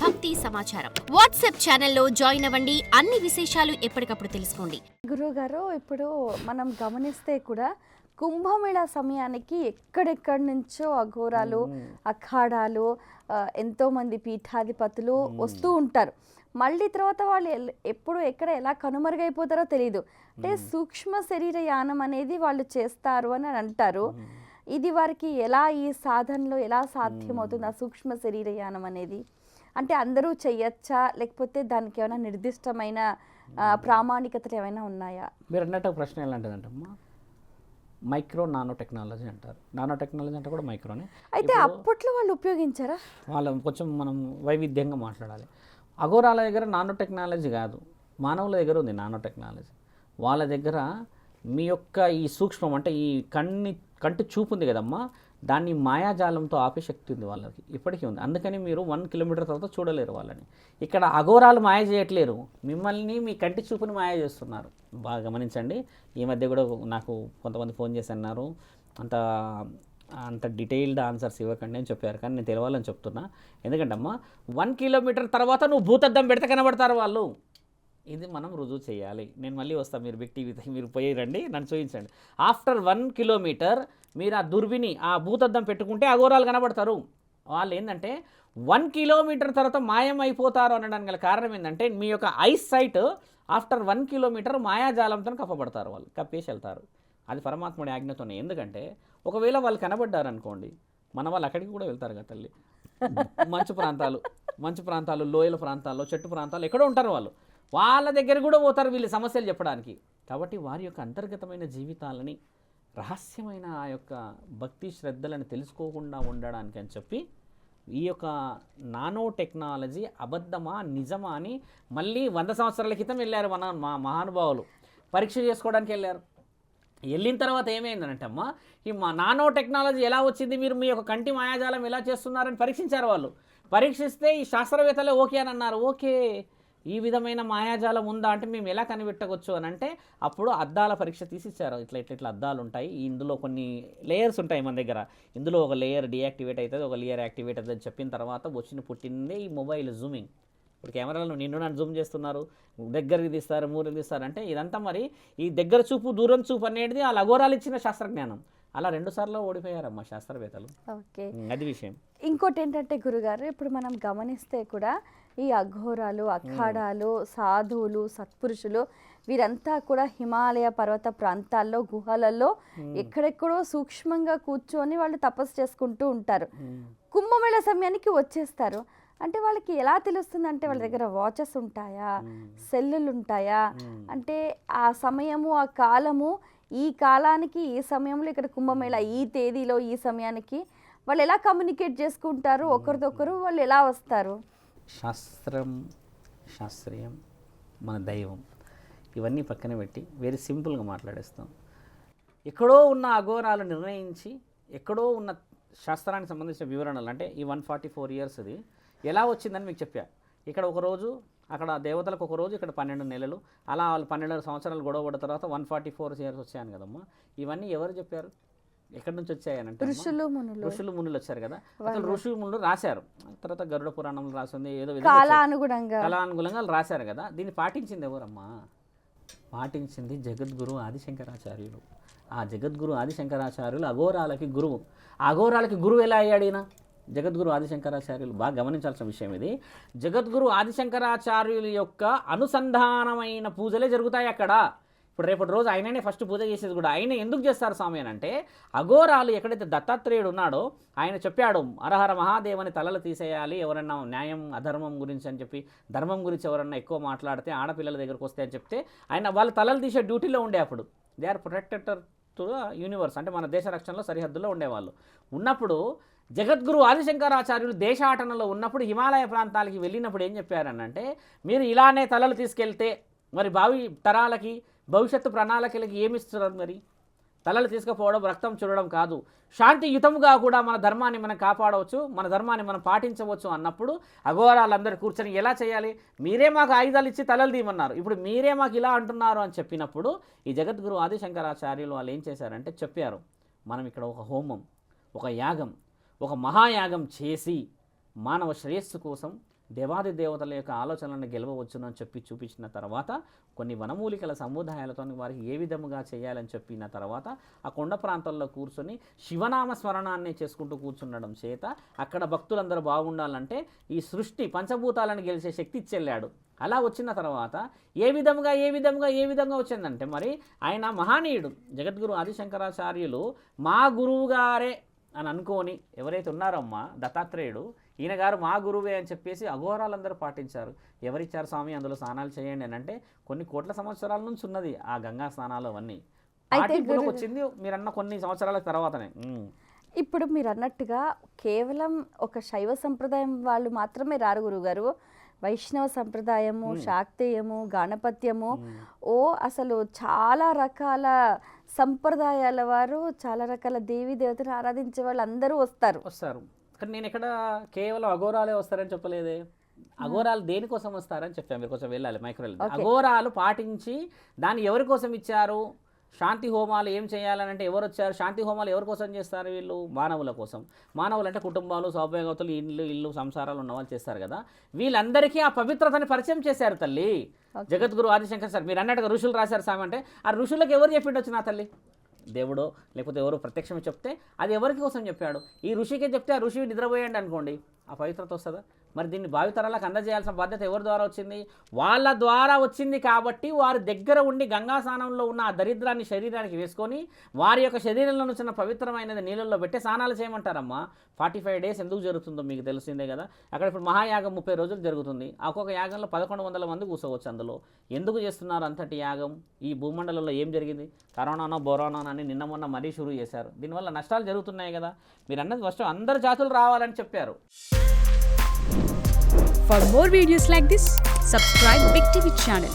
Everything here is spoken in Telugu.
భక్తి సమాచారం వాట్సాప్ ఛానల్లో జాయిన్ అవ్వండి. అన్ని విశేషాలు ఎప్పటికప్పుడు తెలుసుకోండి. గురువుగారు, ఇప్పుడు మనం గమనిస్తే కూడా కుంభమేళా సమయానికి ఎక్కడెక్కడి నుంచో అఘోరాలు, అఖాడాలు, ఎంతోమంది పీఠాధిపతులు వస్తూ ఉంటారు. మళ్ళీ తర్వాత వాళ్ళు ఎప్పుడు ఎక్కడ ఎలా కనుమరుగైపోతారో తెలియదు. అంటే సూక్ష్మ శరీర యానం అనేది వాళ్ళు చేస్తారు అని అంటారు. ఇది వారికి ఎలా, ఈ సాధనలో ఎలా సాధ్యమవుతుంది ఆ సూక్ష్మ శరీర యానం అనేది? అంటే అందరూ చెయ్యొచ్చా, లేకపోతే దానికి ఏమైనా నిర్దిష్టమైన ప్రామాణికతలు ఏమైనా ఉన్నాయా? మీరు అన్నట్టు ప్రశ్న ఎలాంటిదంటమ్మా, మైక్రో నానో టెక్నాలజీ అంటారు. నానో టెక్నాలజీ అంటే కూడా మైక్రోనే. అయితే అప్పట్లో వాళ్ళు ఉపయోగించారా? వాళ్ళ కొంచెం మనం వైవిధ్యంగా మాట్లాడాలి. అఘోరాల దగ్గర నానో టెక్నాలజీ కాదు, మానవుల దగ్గర ఉంది నానో టెక్నాలజీ. వాళ్ళ దగ్గర మీ యొక్క ఈ సూక్ష్మం అంటే ఈ కంటి చూపు ఉంది కదమ్మా, దాన్ని మాయాజాలంతో ఆపే శక్తి ఉంది వాళ్ళకి, ఇప్పటికీ ఉంది. అందుకని మీరు 1 కిలోమీటర్ తర్వాత చూడలేరు వాళ్ళని. ఇక్కడ అఘోరాలు మాయ చేయట్లేరు, మిమ్మల్ని మీ కంటి చూపుని మాయ చేస్తున్నారు. బాగా గమనించండి. ఈ మధ్య కూడా నాకు కొంతమంది ఫోన్ చేసి అన్నారు, అంత డీటెయిల్డ్ ఆన్సర్స్ ఇవ్వకండి అని చెప్పారు. కానీ నేను తెలవాలని చెప్తున్నా. ఎందుకంటే అమ్మా 1 కిలోమీటర్ తర్వాత నువ్వు భూతద్దం పెడితే కనబడతారు వాళ్ళు. ఇది మనం రుజువు చేయాలి. నేను మళ్ళీ వస్తాను, మీరు బిగ్ టీవీ మీరు పోయి రండి, నన్ను చూపించండి. ఆఫ్టర్ 1 కిలోమీటర్ మీరు ఆ దుర్విని ఆ భూతద్దం పెట్టుకుంటే అఘోరాలు కనబడతారు. వాళ్ళు ఏంటంటే 1 కిలోమీటర్ తర్వాత మాయం అయిపోతారు అనడానికి గల కారణం ఏంటంటే మీ యొక్క ఐస్ సైట్ ఆఫ్టర్ 1 కిలోమీటర్ మాయాజాలంతో కప్పబడతారు, వాళ్ళు కప్పేసి వెళ్తారు. అది పరమాత్ముడి ఆజ్ఞతోనే. ఎందుకంటే ఒకవేళ వాళ్ళు కనబడ్డారు అనుకోండి, మన వాళ్ళు అక్కడికి కూడా వెళ్తారు కదా తల్లి. మంచు ప్రాంతాలు, లోయల ప్రాంతాల్లో, చెట్టు ప్రాంతాలు ఎక్కడో ఉంటారు వాళ్ళు. వాళ్ళ దగ్గర కూడా పోతారు వీళ్ళు సమస్యలు చెప్పడానికి. కాబట్టి వారి యొక్క అంతర్గతమైన జీవితాలని, రహస్యమైన ఆ యొక్క భక్తి శ్రద్ధలను తెలుసుకోకుండా ఉండడానికి అని చెప్పి ఈ యొక్క నానో టెక్నాలజీ అబద్ధమా నిజమా అని మళ్ళీ 100 సంవత్సరాల క్రితం వెళ్ళారు మా మహానుభావులు, పరీక్ష చేసుకోవడానికి వెళ్ళారు. వెళ్ళిన తర్వాత ఏమైందనంటే అమ్మా, ఈ నానో టెక్నాలజీ ఎలా వచ్చింది, మీరు మీ యొక్క కంటి మాయాజాలం ఎలా చేస్తున్నారని పరీక్షించారు వాళ్ళు. పరీక్షిస్తే ఈ శాస్త్రవేత్తలే ఓకే అని అన్నారు. ఓకే, ఈ విధమైన మాయాజాలం ఉందా అంటే మేము ఎలా కనిపెట్టవచ్చు అని అంటే అప్పుడు అద్దాల పరీక్ష తీసిచ్చారు. ఇట్లా అద్దాలు ఉంటాయి, ఇందులో కొన్ని లేయర్స్ ఉంటాయి మన దగ్గర. ఇందులో ఒక లేయర్ డీయాక్టివేట్ అవుతుంది, ఒక లేయర్ యాక్టివేట్ అవుతుంది అని చెప్పిన తర్వాత పుట్టిందే ఈ మొబైల్ జూమింగ్. ఇప్పుడు కెమెరాలు నన్ను జూమ్ చేస్తున్నారు, దగ్గరికి తీస్తారు, మూరలు తీస్తారు. అంటే ఇదంతా మరి ఈ దగ్గర చూపు దూరం చూపు అనేది వాళ్ళ అఘోరాలు ఇచ్చిన శాస్త్రజ్ఞానం. అలా 2 సార్లు ఓడిపోయారమ్మా శాస్త్రవేత్తలు. ఓకే, అది విషయం. ఇంకోటి ఏంటంటే గురుగారు, ఇప్పుడు మనం గమనిస్తే కూడా ఈ అఘోరాలు, అఖాడాలు, సాధువులు, సత్పురుషులు వీరంతా కూడా హిమాలయ పర్వత ప్రాంతాల్లో, గుహలలో ఎక్కడెక్కడో సూక్ష్మంగా కూర్చొని వాళ్ళు తపస్సు చేసుకుంటూ ఉంటారు. కుంభమేళ సమయానికి వచ్చేస్తారు. అంటే వాళ్ళకి ఎలా తెలుస్తుంది? అంటే వాళ్ళ దగ్గర వాచెస్ ఉంటాయా, సెల్లులు ఉంటాయా? అంటే ఆ సమయము, ఆ కాలము, ఈ కాలానికి ఈ సమయంలో ఇక్కడ కుంభమేళ ఈ తేదీలో ఈ సమయానికి వాళ్ళు ఎలా కమ్యూనికేట్ చేసుకుంటారు ఒకరిదొకరు, వాళ్ళు ఎలా వస్తారు? శాస్త్రీయం, మన దైవం, ఇవన్నీ పక్కన పెట్టి వెరీ సింపుల్గా మాట్లాడేస్తాం. ఎక్కడో ఉన్న అఘోరాలు నిర్ణయించి, ఎక్కడో ఉన్న శాస్త్రానికి సంబంధించిన వివరణలు అంటే ఈ 144 ఇయర్స్ అది ఎలా వచ్చిందని మీకు చెప్పా. ఇక్కడ ఒకరోజు, అక్కడ దేవతలకు ఒక రోజు, ఇక్కడ 12 నెలలు, అలా వాళ్ళు 12 సంవత్సరాలు గొడవ పడిన తర్వాత 144 ఇయర్స్ వచ్చాయని కదమ్మా. ఇవన్నీ ఎవరు చెప్పారు, ఎక్కడి నుంచి వచ్చాయనంటే ఋషులు మునులు వచ్చారు కదా. అసలు ఋషులు మునులు రాశారు, తర్వాత గరుడ పురాణంలో రాసింది, ఏదో కాలానుగుణంగా వాళ్ళు రాశారు కదా. దీన్ని పాటించింది ఎవరమ్మా? పాటించింది జగద్గురు ఆదిశంకరాచార్యులు. ఆ జగద్గురు ఆదిశంకరాచార్యులు అఘోరాలకి గురువు. ఆ అఘోరాలకి గురువు ఎలా అయ్యాడు ఈయన? జగద్గురు ఆదిశంకరాచార్యులు. బాగా గమనించాల్సిన విషయం ఇది. జగద్గురు ఆదిశంకరాచార్యుల యొక్క అనుసంధానమైన పూజలే జరుగుతాయి అక్కడ. ఇప్పుడు రేపటి రోజు ఆయననే ఫస్ట్ పూజ చేసేది కూడా. ఆయన ఎందుకు చేస్తారు స్వామి అని అంటే, అఘోరాలు ఎక్కడైతే దత్తాత్రేయుడు ఉన్నాడో ఆయన చెప్పాడు, హరహర మహాదేవని తలలు తీసేయాలి, ఎవరన్నా న్యాయం అధర్మం గురించి అని చెప్పి, ధర్మం గురించి ఎవరన్నా ఎక్కువ మాట్లాడితే ఆడపిల్లల దగ్గరకు వస్తే అని చెప్తే ఆయన వాళ్ళ తలలు తీసే డ్యూటీలో ఉండే. అప్పుడు they are protector to the universe, అంటే మన దేశ రక్షణలో సరిహద్దుల్లో ఉండేవాళ్ళు. ఉన్నప్పుడు జగద్గురు ఆదిశంకరాచార్యులు దేశాటనలో ఉన్నప్పుడు హిమాలయ ప్రాంతాలకి వెళ్ళినప్పుడు ఏం చెప్పారనంటే, మీరు ఇలానే తలలు తీసుకెళ్తే మరి భావి తరాలకి, భవిష్యత్తు ప్రణాళికలకి ఏమిస్తున్నారు? మరి తలలు తీసుకుపోవడం, రక్తం చూడడం కాదు, శాంతియుతముగా కూడా మన ధర్మాన్ని మనం కాపాడవచ్చు, మన ధర్మాన్ని మనం పాటించవచ్చు అన్నప్పుడు అఘోరాలందరూ కూర్చొని ఎలా చేయాలి, మీరే మాకు ఆయుధాలు ఇచ్చి తలలు తీయమన్నారు, ఇప్పుడు మీరే మాకు ఇలా అంటున్నారు అని చెప్పినప్పుడు ఈ జగద్గురు ఆదిశంకరాచార్యులు వాళ్ళు ఏం చేశారంటే చెప్పారు, మనం ఇక్కడ ఒక హోమం, ఒక యాగం, ఒక మహాయాగం చేసి మానవ శ్రేయస్సు కోసం దేవాది దేవతల యొక్క ఆలోచనలను గెలవవచ్చును అని చెప్పి చూపించిన తర్వాత కొన్ని వనమూలికల సముదాయాలతో వారికి ఏ విధముగా చేయాలని చెప్పిన తర్వాత ఆ కొండ ప్రాంతాల్లో కూర్చొని శివనామ స్మరణాన్ని చేసుకుంటూ కూర్చుండడం చేత అక్కడ భక్తులందరూ బాగుండాలంటే ఈ సృష్టి పంచభూతాలను గెలిచే శక్తి ఇచ్చెళ్ళాడు. అలా వచ్చిన తర్వాత ఏ విధంగా వచ్చిందంటే మరి ఆయన మహానీయుడు జగద్గురు ఆదిశంకరాచార్యులు మా గురువు గారే అని అనుకోని ఎవరైతే ఉన్నారమ్మా దత్తాత్రేయుడు ఈయన గారు మా గురువే అని చెప్పేసి అఘోరాలందరూ పాటించారు. ఎవరిచ్చారు స్వామి అందులో స్నానాలు చేయండి అని అంటే కొన్ని కోట్ల సంవత్సరాల నుంచి ఉన్నది ఆ గంగా స్నానాలు అవన్నీ. పాటింపులోకి వచ్చింది మీరన్న కొన్ని సంవత్సరాల తర్వాతనే. ఇప్పుడు మీరు అన్నట్టుగా కేవలం ఒక శైవ సంప్రదాయం వాళ్ళు మాత్రమే రారు గురుగారు. వైష్ణవ సంప్రదాయము, శాక్తేయము, గణపత్యము, అసలు చాలా రకాల సంప్రదాయాల వారు, చాలా రకాల దేవీ దేవతను ఆరాధించే వాళ్ళు అందరూ వస్తారు. కానీ నేను ఇక్కడ కేవలం అఘోరాలే వస్తారని చెప్పలేదే. అఘోరాలు దేనికోసం వస్తారని చెప్పాను. మీరు కొంచెం వెళ్ళాలి మైక్రో. అఘోరాలు పాటించి దాన్ని ఎవరి కోసం ఇచ్చారు? శాంతి హోమాలు ఏం చేయాలనంటే ఎవరు వచ్చారు? శాంతి హోమాలు ఎవరి కోసం చేస్తారు? వీళ్ళు మానవుల కోసం. మానవులు అంటే కుటుంబాలు, సౌభాగ్యవతులు, ఇల్లు సంసారాలు ఉన్న వాళ్ళు చేస్తారు కదా. వీళ్ళందరికీ ఆ పవిత్రతని పరిచయం చేశారు తల్లి జగద్గురు ఆదిశంకర్ సార్. మీరు అన్నట్టుగా ఋషులు రాశారు స్వామి అంటే ఆ ఋషులకు ఎవరు చెప్పిండొచ్చు? నా తల్లి దేవుడో లేకపోతే ఎవరు ప్రత్యక్షమే చెప్తే అది ఎవరికి కోసం చెప్పాడు? ఈ ఋషికే చెప్తే ఆ ఋషి నిద్రపోయండి అనుకోండి, ఆ పవిత్రత వస్తుందా? మరి దీన్ని భావితరాలకు అందజేయాల్సిన బాధ్యత ఎవరి ద్వారా వచ్చింది? వాళ్ళ ద్వారా వచ్చింది. కాబట్టి వారి దగ్గర ఉండి గంగా స్నానంలో ఉన్న ఆ దరిద్రాన్ని శరీరానికి వేసుకొని వారి యొక్క శరీరంలో వచ్చిన పవిత్రమైనది నీళ్ళల్లో పెట్టి స్నానాలు చేయమంటారమ్మా. 45 days ఎందుకు జరుగుతుందో మీకు తెలిసిందే కదా. అక్కడ ఇప్పుడు మహాయాగం 30 రోజులు జరుగుతుంది. ఒక్కొక్క యాగంలో 1100 మంది కూర్చోవచ్చు. అందులో ఎందుకు చేస్తున్నారు అంతటి యాగం? ఈ భూమండలంలో ఏం జరిగింది? కరోనానో బొరోనానో అని నిన్న మొన్న మరీ షురూ చేశారు. దీనివల్ల నష్టాలు జరుగుతున్నాయి కదా. మీరు అన్నది ఫస్ట్ అందరు జాతులు రావాలని చెప్పారు. For more videos like this, subscribe Big TV channel.